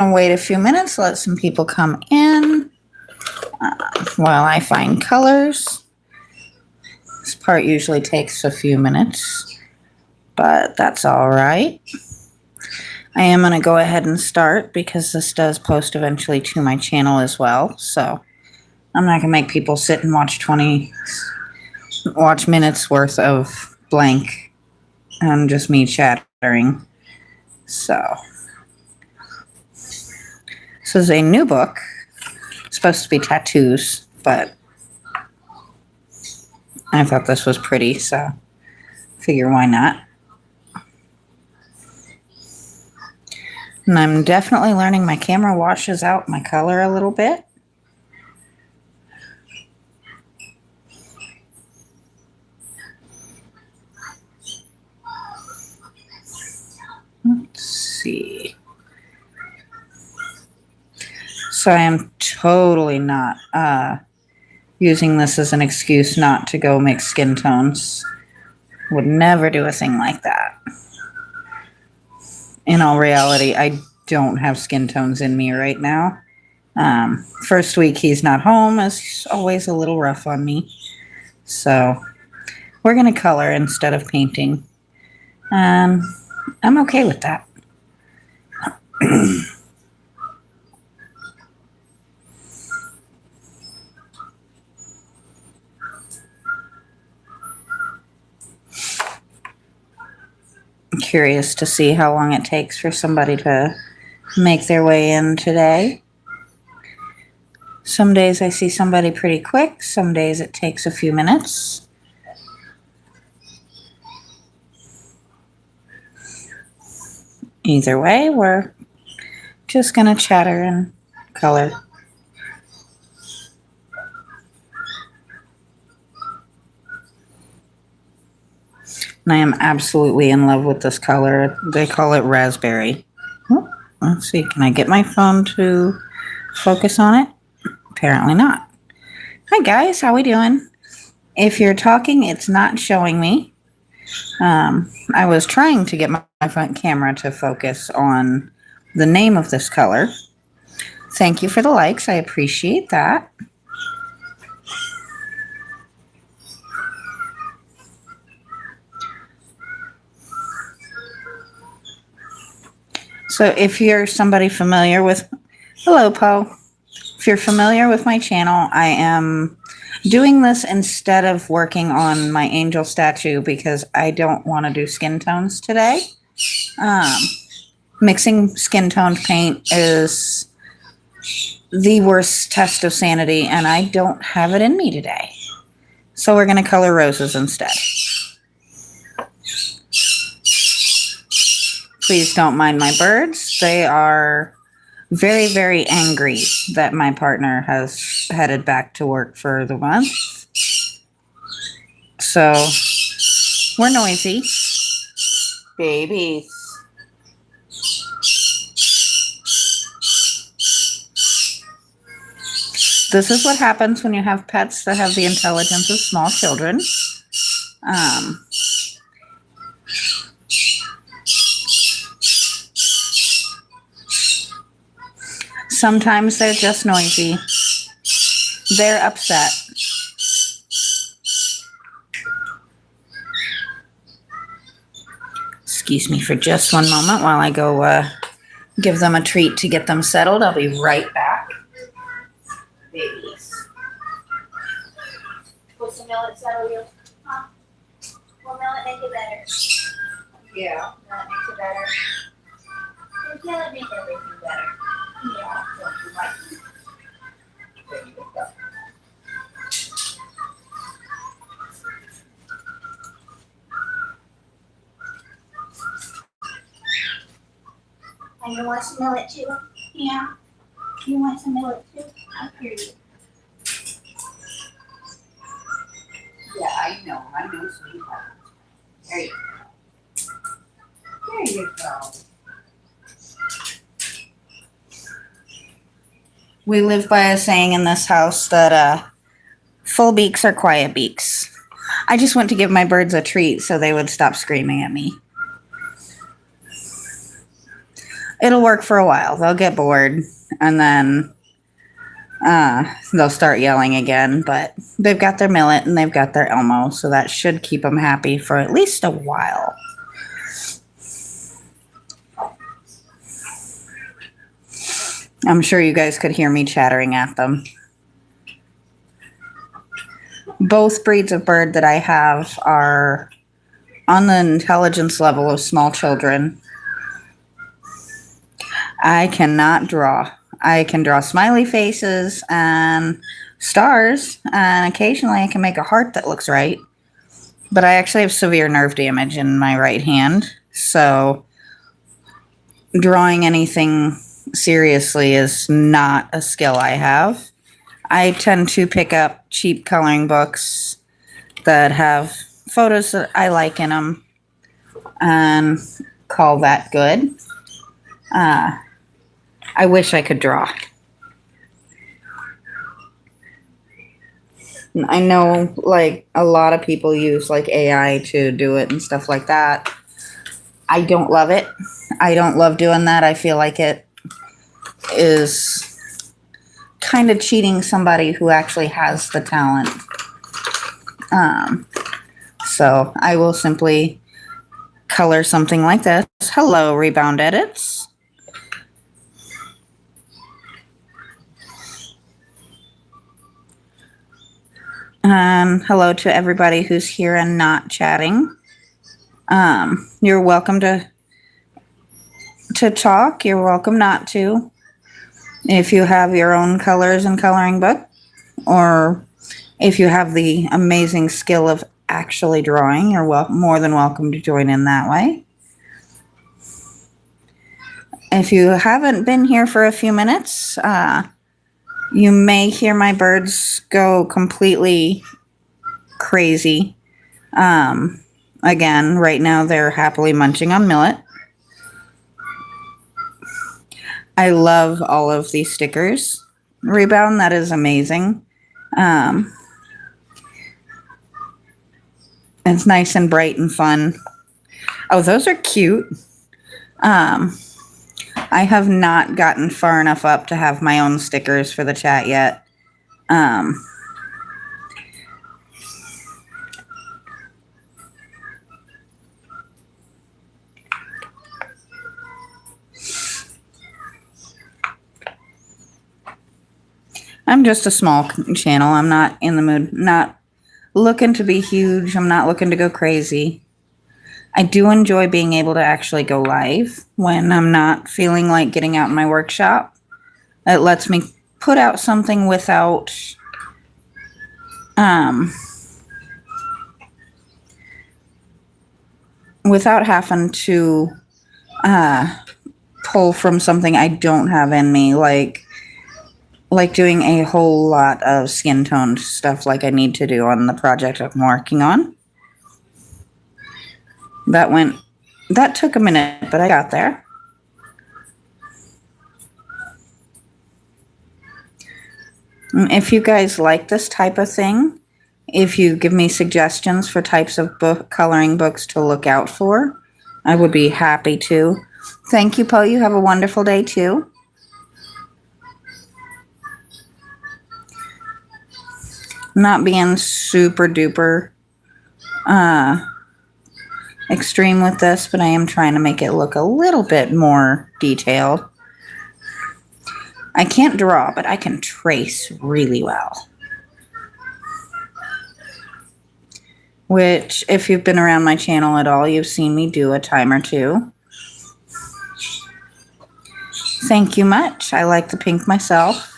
I'll wait a few minutes, let some people come in while I find colors. This part usually takes a few minutes, but that's all right. I am going to go ahead and start because this does post eventually to my channel as well. So I'm not going to make people sit and watch minutes worth of blank and just me chattering. So this is a new book. It's supposed to be tattoos, but I thought this was pretty, so figure why not. And I'm definitely learning my camera washes out my color a little bit. Let's see. So I am totally not using this as an excuse not to go mix skin tones. Would never do a thing like that. In all reality, I don't have skin tones in me right now. First week he's not home is always a little rough on me. So we're going to color instead of painting. I'm okay with that. I'm curious to see how long it takes for somebody to make their way in today. Some days I see somebody pretty quick. Some days it takes a few minutes. Either way, we're just going to chatter and color. And I am absolutely in love with this color. They call it raspberry. Let's see, can I get my phone to focus on it? Apparently not. Hi guys, how we doing? If you're talking, it's not showing me. I was trying to get my front camera to focus on the name of this color. Thank you for the likes. I appreciate that. So if you're somebody familiar with, hello Poe. If you're familiar with my channel, I am doing this instead of working on my angel statue because I don't want to do skin tones today. Mixing skin toned paint is the worst test of sanity, and I don't have it in me today. So we're going to color roses instead. Please don't mind my birds. They are very, very angry that my partner has headed back to work for the month. So we're noisy. Babies. This is what happens when you have pets that have the intelligence of small children. Sometimes they're just noisy. They're upset. Excuse me for just one moment while I go give them a treat to get them settled. I'll be right back. Babies. Will some millet settle you? Huh? Will millet make it better? Yeah. Millet makes it better. Does millet make everything better? Yeah. Don't you like it? There you go. And you want some millet too? Yeah. You want some millet too? I'll hear you. Yeah, I know, sweetheart. There you go. There you go. We live by a saying in this house that full beaks are quiet beaks. I just went to give my birds a treat so they would stop screaming at me. it'll work for a while. They'll get bored and then they'll start yelling again, but they've got their Millet and they've got their Elmo, so that should keep them happy for at least a while. I'm sure you guys could hear me chattering at them. Both breeds of bird that I have are on the intelligence level of small children. I cannot draw. I can draw smiley faces and stars, and occasionally I can make a heart that looks right. But I actually have severe nerve damage in my right hand, so drawing anything seriously is not a skill I have. I tend to pick up cheap coloring books that have photos that I like in them and call that good. I wish I could draw. I know like a lot of people use like AI to do it and stuff like that. I don't love it. I don't love doing that. I feel like it is kind of cheating somebody who actually has the talent. So I will simply color something like this. Hello, Rebound Edits. Hello to everybody who's here and not chatting. You're welcome to talk. You're welcome not to. If you have your own colors and coloring book, or if you have the amazing skill of actually drawing, you're more than welcome to join in that way. If you haven't been here for a few minutes, you may hear my birds go completely crazy. Again, right now they're happily munching on Millet. I love all of these stickers. Rebound, that is amazing. It's nice and bright and fun. Oh, those are cute. I have not gotten far enough up to have my own stickers for the chat yet. I'm just a small channel. I'm not in the mood, not looking to be huge. I'm not looking to go crazy. I do enjoy being able to actually go live when I'm not feeling like getting out in my workshop. It lets me put out something without having to pull from something I don't have in me, like doing a whole lot of skin toned stuff like I need to do on the project I'm working on. That took a minute, but I got there. If you guys like this type of thing, if you give me suggestions for types of coloring books to look out for, I would be happy to. Thank you, Poe. You have a wonderful day too. Not being super duper extreme with this, but I am trying to make it look a little bit more detailed. I can't draw, but I can trace really well. Which, if you've been around my channel at all, you've seen me do a time or two. Thank you much. I like the pink myself.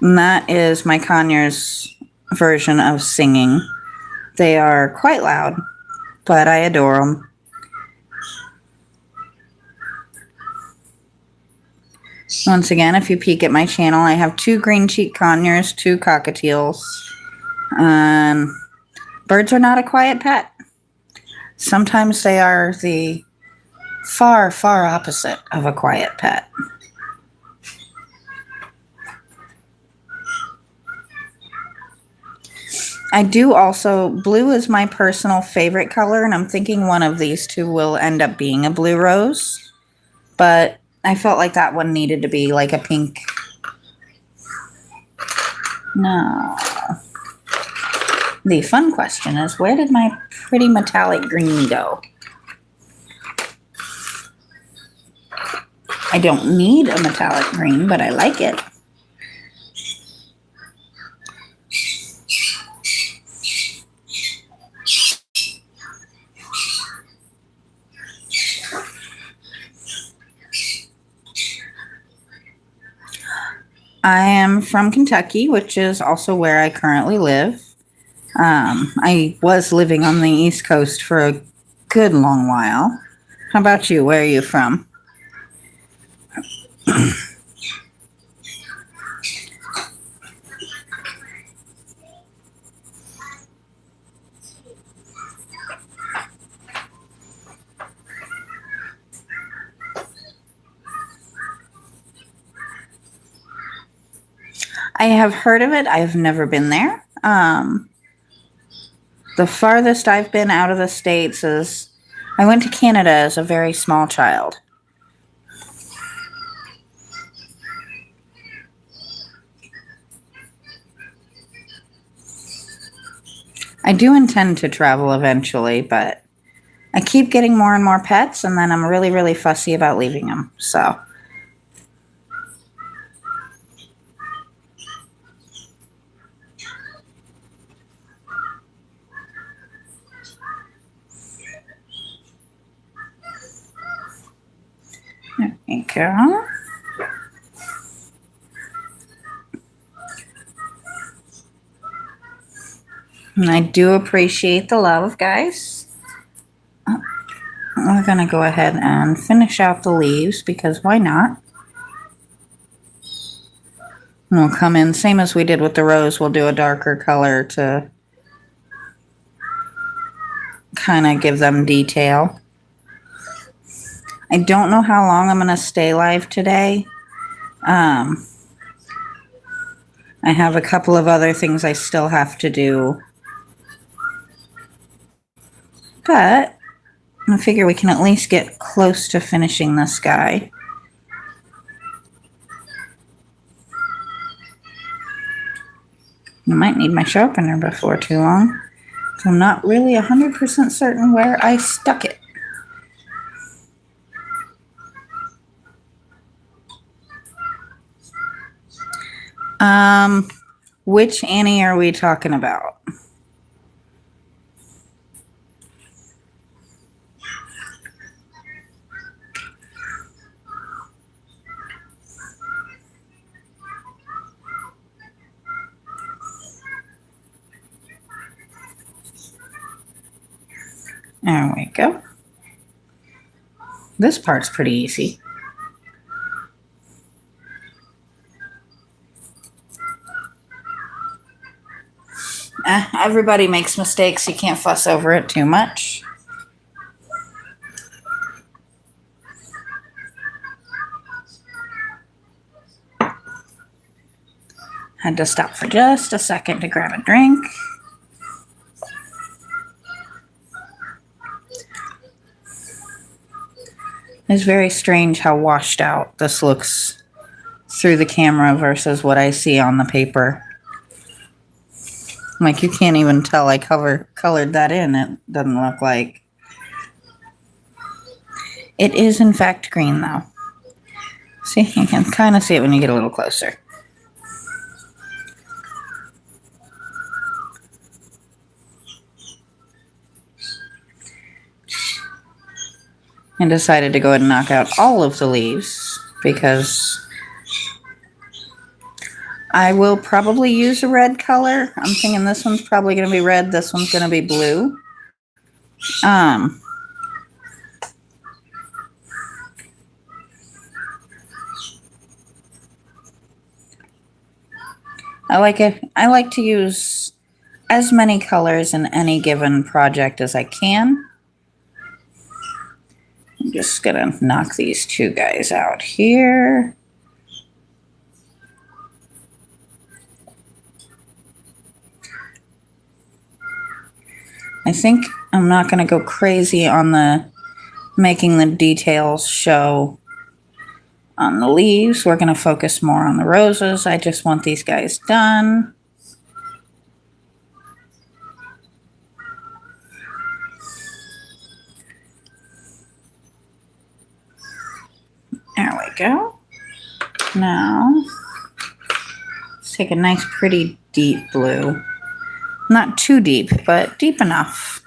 And that is my Conyers version of singing. They are quite loud, but I adore them. Once again, if you peek at my channel, I have 2 green cheek Conyers, 2 cockatiels. Birds are not a quiet pet. Sometimes they are the far, far opposite of a quiet pet. I do also, blue is my personal favorite color, and I'm thinking one of these two will end up being a blue rose. But I felt like that one needed to be like a pink. No. The fun question is, where did my pretty metallic green go? I don't need a metallic green, but I like it. I am from Kentucky, which is also where I currently live. I was living on the East Coast for a good long while. How about you? Where are you from? I have heard of it. I've never been there. The farthest I've been out of the States is I went to Canada as a very small child. I do intend to travel eventually, but I keep getting more and more pets, and then I'm really, really fussy about leaving them. So. There you go. And I do appreciate the love, guys. We're going to go ahead and finish out the leaves because why not? And we'll come in, same as we did with the rose, we'll do a darker color to kind of give them detail. I don't know how long I'm going to stay live today. I have a couple of other things I still have to do. But I figure we can at least get close to finishing this guy. I might need my sharpener before too long. So I'm not really 100% certain where I stuck it. Which Annie are we talking about? There we go. This part's pretty easy. Everybody makes mistakes. You can't fuss over it too much. Had to stop for just a second to grab a drink. It's very strange how washed out this looks through the camera versus what I see on the paper. Like, you can't even tell I colored that in. It doesn't look like. It is, in fact, green, though. See, you can kind of see it when you get a little closer. And decided to go ahead and knock out all of the leaves because I will probably use a red color. I'm thinking this one's probably going to be red. This one's going to be blue. I like it. I like to use as many colors in any given project as I can. I'm just going to knock these two guys out here. I think I'm not going to go crazy on the making the details show on the leaves. We're going to focus more on the roses. I just want these guys done. There we go. Now, let's take a nice, pretty deep blue. Not too deep, but deep enough.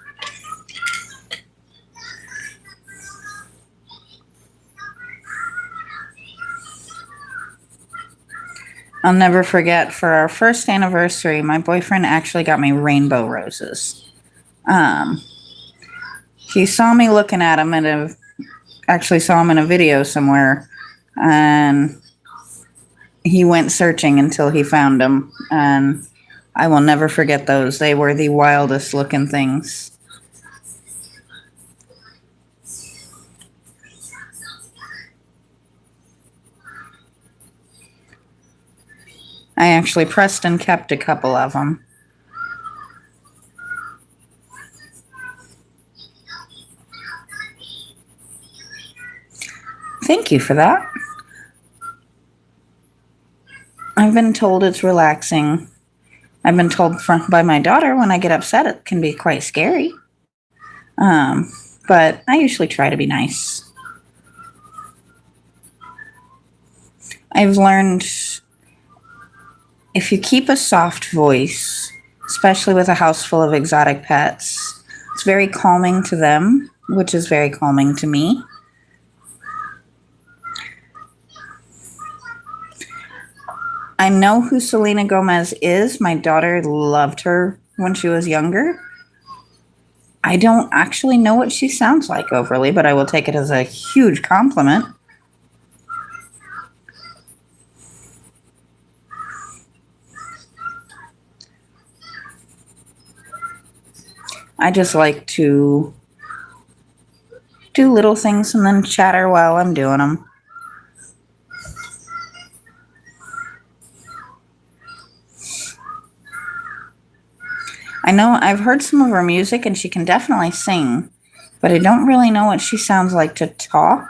I'll never forget, for our first anniversary, my boyfriend actually got me rainbow roses. He saw me looking at them and actually saw them in a video somewhere, and he went searching until he found them, and I will never forget those. They were the wildest looking things. I actually pressed and kept a couple of them. Thank you for that. I've been told it's relaxing. I've been told by my daughter when I get upset it can be quite scary. But I usually try to be nice. I've learned if you keep a soft voice, especially with a house full of exotic pets, it's very calming to them, which is very calming to me. I know who Selena Gomez is. My daughter loved her when she was younger. I don't actually know what she sounds like overly, but I will take it as a huge compliment. I just like to do little things and then chatter while I'm doing them. I know I've heard some of her music and she can definitely sing, but I don't really know what she sounds like to talk.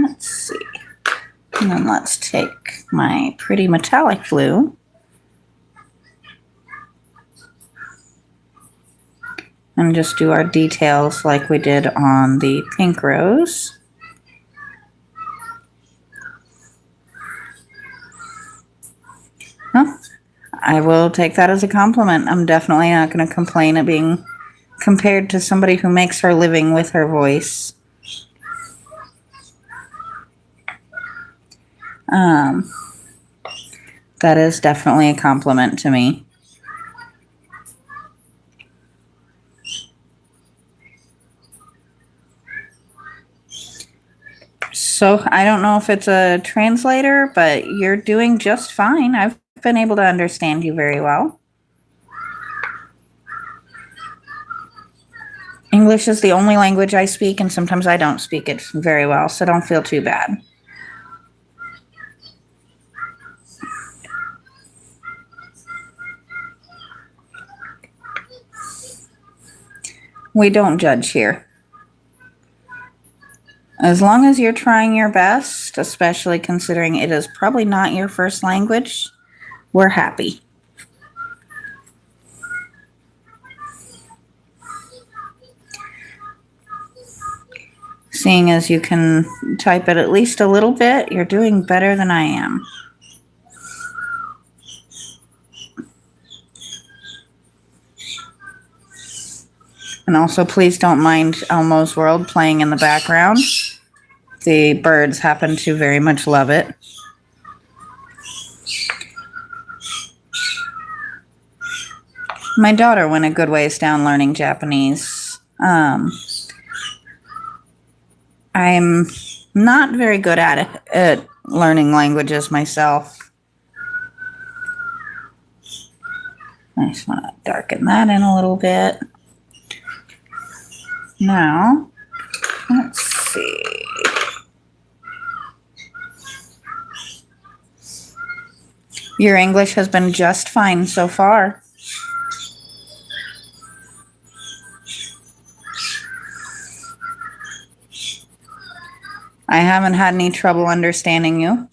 Let's see. And then let's take my pretty metallic blue and just do our details like we did on the pink rose. Huh? I will take that as a compliment. I'm definitely not going to complain at being compared to somebody who makes her living with her voice. That is definitely a compliment to me. So I don't know if it's a translator, but you're doing just fine. I've been able to understand you very well. English is the only language I speak, and sometimes I don't speak it very well, so don't feel too bad. We don't judge here. As long as you're trying your best, especially considering it is probably not your first language, we're happy. Seeing as you can type it at least a little bit, you're doing better than I am. And also, please don't mind Elmo's World playing in the background. The birds happen to very much love it. My daughter went a good ways down learning Japanese. I'm not very good at learning languages myself. I just want to darken that in a little bit. Now, let's see. Your English has been just fine so far. I haven't had any trouble understanding you.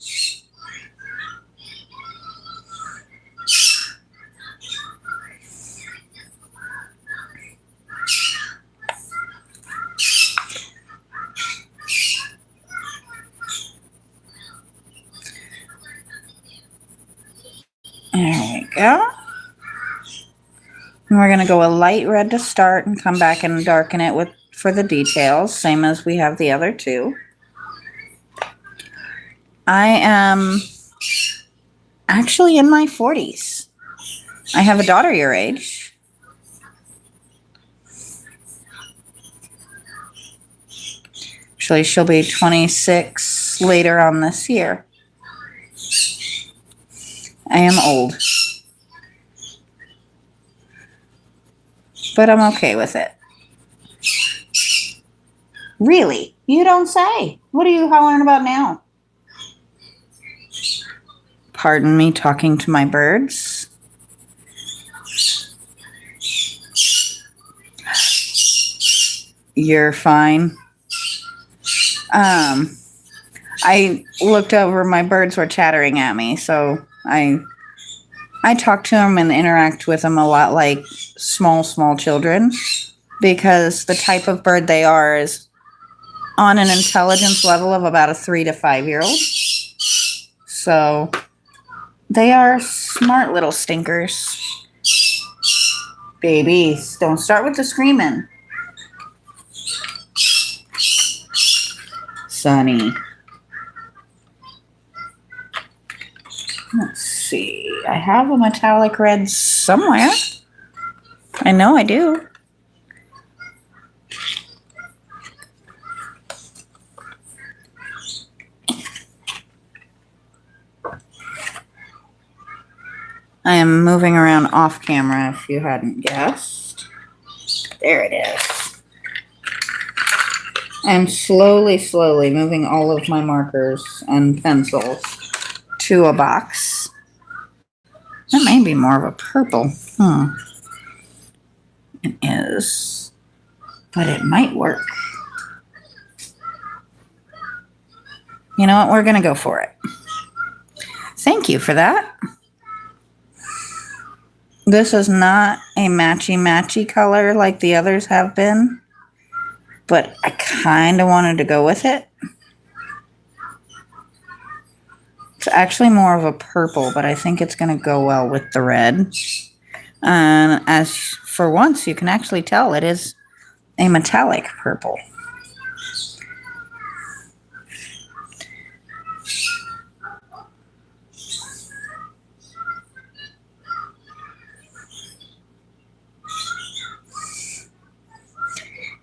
There we go. And we're going to go a light red to start and come back and darken it for the details, same as we have the other two. I am actually in my 40s. I have a daughter your age. Actually, she'll be 26 later on this year. I am old. But I'm okay with it. Really? You don't say. What are you hollering about now? Pardon me talking to my birds. You're fine. I looked over, my birds were chattering at me, so I talk to them and interact with them a lot like small children, because the type of bird they are is on an intelligence level of about a 3 to 5 year old. So they are smart little stinkers. Babies, don't start with the screaming. Sunny. Let's see. I have a metallic red somewhere. I know I do. I am moving around off camera if you hadn't guessed. There it is. I'm slowly moving all of my markers and pencils to a box. That may be more of a purple. It is. But it might work. You know what? We're going to go for it. Thank you for that. This is not a matchy color like the others have been, but I kind of wanted to go with it. It's actually more of a purple, but I think it's going to go well with the red. And as for once, you can actually tell it is a metallic purple.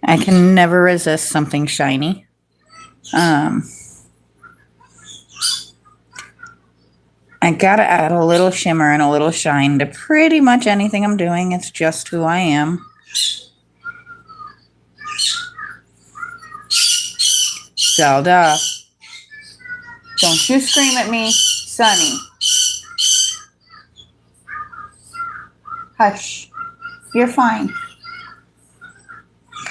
I can never resist something shiny. I gotta add a little shimmer and a little shine to pretty much anything I'm doing. It's just who I am. Zelda, don't you scream at me, Sunny. Hush, you're fine.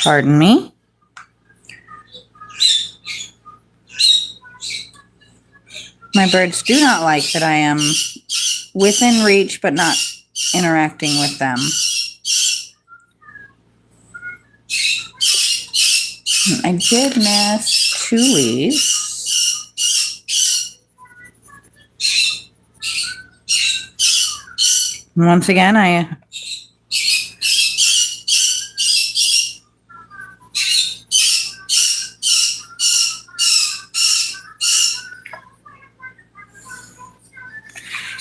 Pardon me? My birds do not like that I am within reach but not interacting with them. I did miss 2 leaves. Once again,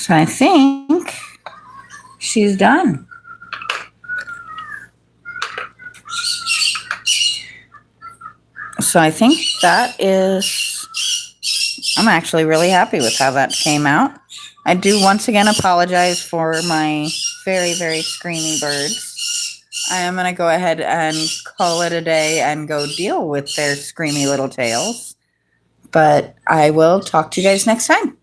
So I think she's done. So I think that is, I'm actually really happy with how that came out. I do once again apologize for my very screamy birds. I am going to go ahead and call it a day and go deal with their screamy little tails. But I will talk to you guys next time.